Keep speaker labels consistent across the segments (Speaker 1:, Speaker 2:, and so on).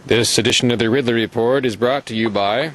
Speaker 1: This edition of the Ridley Report is brought to you by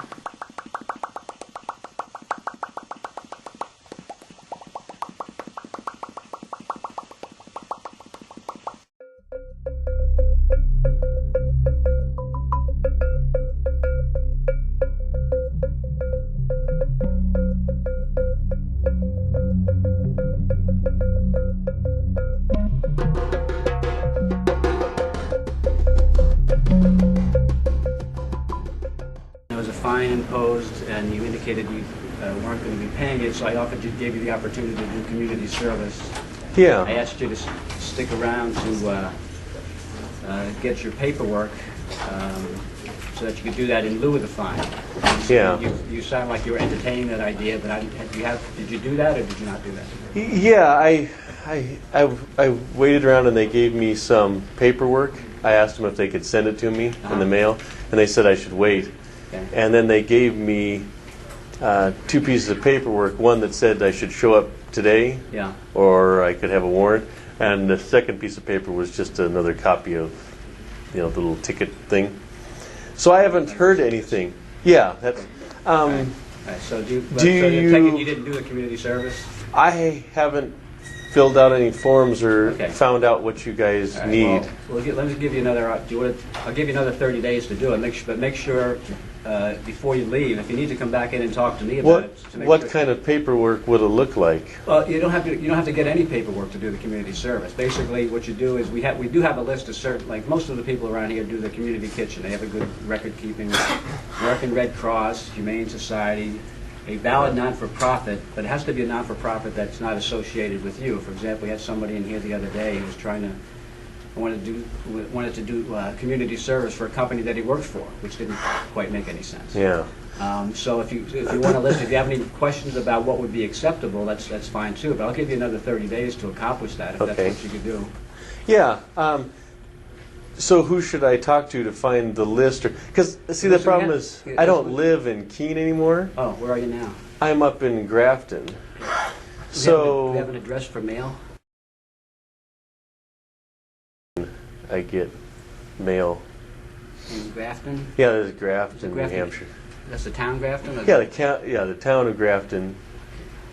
Speaker 2: There was a fine imposed, and you indicated you weren't going to be paying it, so I gave you the opportunity to do community service.
Speaker 3: Yeah.
Speaker 2: I asked you to stick around to get your paperwork so that you could do that in lieu of the fine.
Speaker 3: Yeah.
Speaker 2: You sound like you were entertaining that idea, but did you do that or did you not do that?
Speaker 3: Yeah, I waited around and they gave me some paperwork. I asked them if they could send it to me in the mail, and they said I should wait.
Speaker 2: Okay.
Speaker 3: And then they gave me two pieces of paperwork, one that said I should show up today,
Speaker 2: Yeah.
Speaker 3: or I could have a warrant, and the second piece of paper was just another copy of, the little ticket thing. So I haven't heard anything. Yeah, that's.
Speaker 2: All right. So
Speaker 3: do
Speaker 2: so
Speaker 3: you-
Speaker 2: you didn't do the community service?
Speaker 3: I haven't filled out any forms or
Speaker 2: Okay.
Speaker 3: found out what you guys
Speaker 2: All right,
Speaker 3: need.
Speaker 2: well, let me give you another. I'll give you another 30 days to do it. But make sure before you leave, if you need to come back in and talk to me about it. To make
Speaker 3: What
Speaker 2: sure.
Speaker 3: kind of paperwork would it look like?
Speaker 2: Well, you don't have to get any paperwork to do the community service. Basically, what you do is we do have a list of certain, like most of the people around here do the community kitchen. They have a good record keeping. American Red Cross, Humane Society, a valid non-for-profit, but it has to be a non-for-profit that's not associated with you. For example, we had somebody in here the other day who was wanted to do community service for a company that he worked for, which didn't quite make any sense.
Speaker 3: Yeah.
Speaker 2: So if you want to list, if you have any questions about what would be acceptable, that's fine too. But I'll give you another 30 days to accomplish that if
Speaker 3: Okay.
Speaker 2: that's what you could do.
Speaker 3: Yeah. So who should I talk to find the list? Because see, the problem is I don't live in Keene anymore.
Speaker 2: Oh, where are you now?
Speaker 3: I'm up in Grafton.
Speaker 2: Do we have an address for mail?
Speaker 3: I get mail.
Speaker 2: In Grafton?
Speaker 3: Yeah, there's Grafton, New
Speaker 2: Grafton?
Speaker 3: Hampshire.
Speaker 2: That's the town Grafton? Or
Speaker 3: The town of Grafton.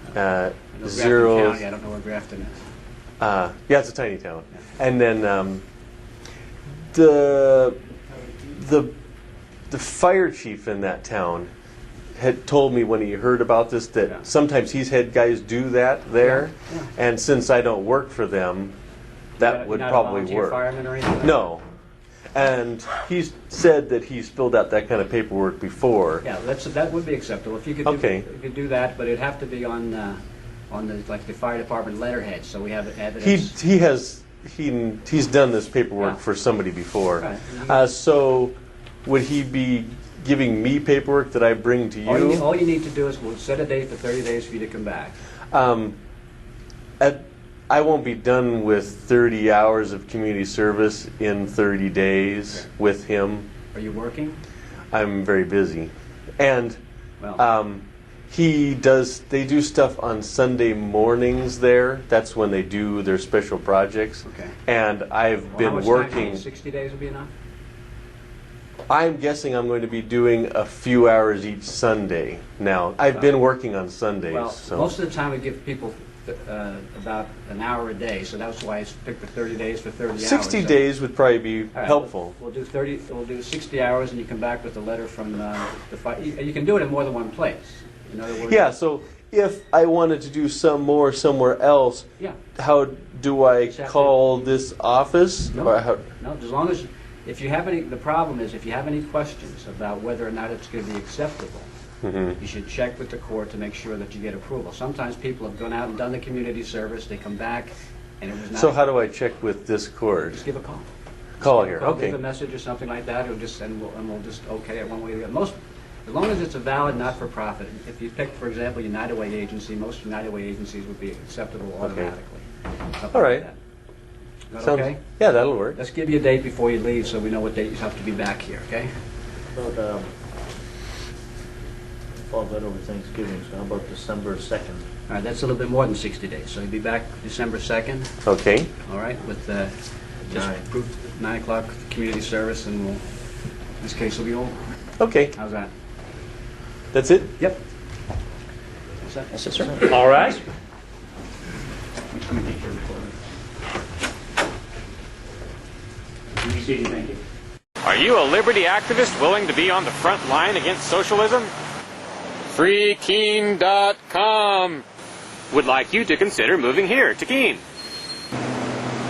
Speaker 2: I know Grafton
Speaker 3: Zeros.
Speaker 2: County, I don't know where Grafton is.
Speaker 3: Yeah, it's a tiny town. And then the fire chief in that town had told me when he heard about this that
Speaker 2: Yeah.
Speaker 3: sometimes he's had guys do that there,
Speaker 2: Yeah.
Speaker 3: and since I don't work for them, that would
Speaker 2: You're not
Speaker 3: probably
Speaker 2: a volunteer
Speaker 3: work.
Speaker 2: fireman or anything like
Speaker 3: No. And he's said that he's filled out that kind of paperwork before.
Speaker 2: that? Yeah, that would be acceptable. If you could
Speaker 3: Okay.
Speaker 2: you could do that, but it'd have to be on the fire department letterhead, so we have evidence.
Speaker 3: He's done this paperwork
Speaker 2: Yeah.
Speaker 3: for somebody before.
Speaker 2: Right.
Speaker 3: So would he be giving me paperwork that I bring to you?
Speaker 2: All you need to do is we'll set a date for 30 days for you to come back.
Speaker 3: I won't be done with 30 hours of community service in 30 days with him.
Speaker 2: Are you working?
Speaker 3: I'm very busy. And
Speaker 2: Well,
Speaker 3: they do stuff on Sunday mornings there. That's when they do their special projects.
Speaker 2: Okay.
Speaker 3: And I've
Speaker 2: how
Speaker 3: been
Speaker 2: much time do you
Speaker 3: working.
Speaker 2: need? 60 days would be enough?
Speaker 3: I'm guessing I'm going to be doing a few hours each Sunday now. I've been working on Sundays.
Speaker 2: Well,
Speaker 3: so.
Speaker 2: most of the time we give people about an hour a day, so that's why I picked the 30 days for 30 hours.
Speaker 3: 60
Speaker 2: So-
Speaker 3: days would probably be
Speaker 2: All right,
Speaker 3: helpful.
Speaker 2: We'll do 30. We'll do 60 hours, and you come back with a letter from the fire. You can do it in more than one place. In other words,
Speaker 3: Yeah, so if I wanted to do some more somewhere else,
Speaker 2: yeah.
Speaker 3: how do I
Speaker 2: Just have to-
Speaker 3: call this office?
Speaker 2: No,
Speaker 3: Or how-
Speaker 2: no. As long as if you have any, the problem is if you have any questions about whether or not it's going to be acceptable,
Speaker 3: Mhm.
Speaker 2: you should check with the court to make sure that you get approval. Sometimes people have gone out and done the community service, they come back, and it was not.
Speaker 3: So how do I check with this court?
Speaker 2: Just give a call.
Speaker 3: Call here,
Speaker 2: Call,
Speaker 3: okay.
Speaker 2: Leave a message or something like that, and we'll just okay it one way or the other. As long as it's a valid not-for-profit. If you pick, for example, United Way agency, most United Way agencies would be acceptable automatically. Something
Speaker 3: All right.
Speaker 2: like that. Is that
Speaker 3: Sounds-
Speaker 2: okay?
Speaker 3: Yeah, that'll work.
Speaker 2: Let's give you a date before you leave, so we know what date you have to be back here. Okay?
Speaker 4: About, falls right over Thanksgiving, so how about December 2nd?
Speaker 2: All right. That's a little bit more than 60 days. So you'll be back December 2nd.
Speaker 3: Okay.
Speaker 2: All right. With just
Speaker 4: Nine.
Speaker 2: proof 9 o'clock community service, and we'll This case will be over.
Speaker 3: Okay,
Speaker 2: How's that?
Speaker 3: that's it?
Speaker 2: Yep.
Speaker 5: That's it, sir.
Speaker 3: All right.
Speaker 2: Thank you.
Speaker 1: Are you a liberty activist willing to be on the front line against socialism? FreeKeene.com would like you to consider moving here to Keene.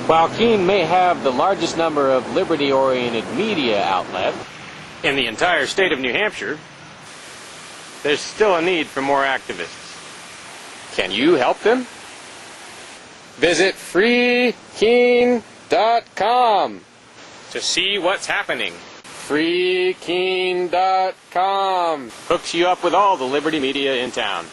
Speaker 1: While Keene may have the largest number of liberty-oriented media outlets in the entire state of New Hampshire, there's still a need for more activists. Can you help them? Visit FreeKeene.com to see what's happening. FreeKeene.com hooks you up with all the liberty media in town.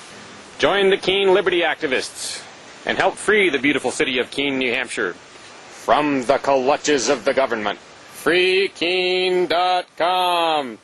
Speaker 1: Join the Keene Liberty activists and help free the beautiful city of Keene, New Hampshire from the clutches of the government. FreeKeene.com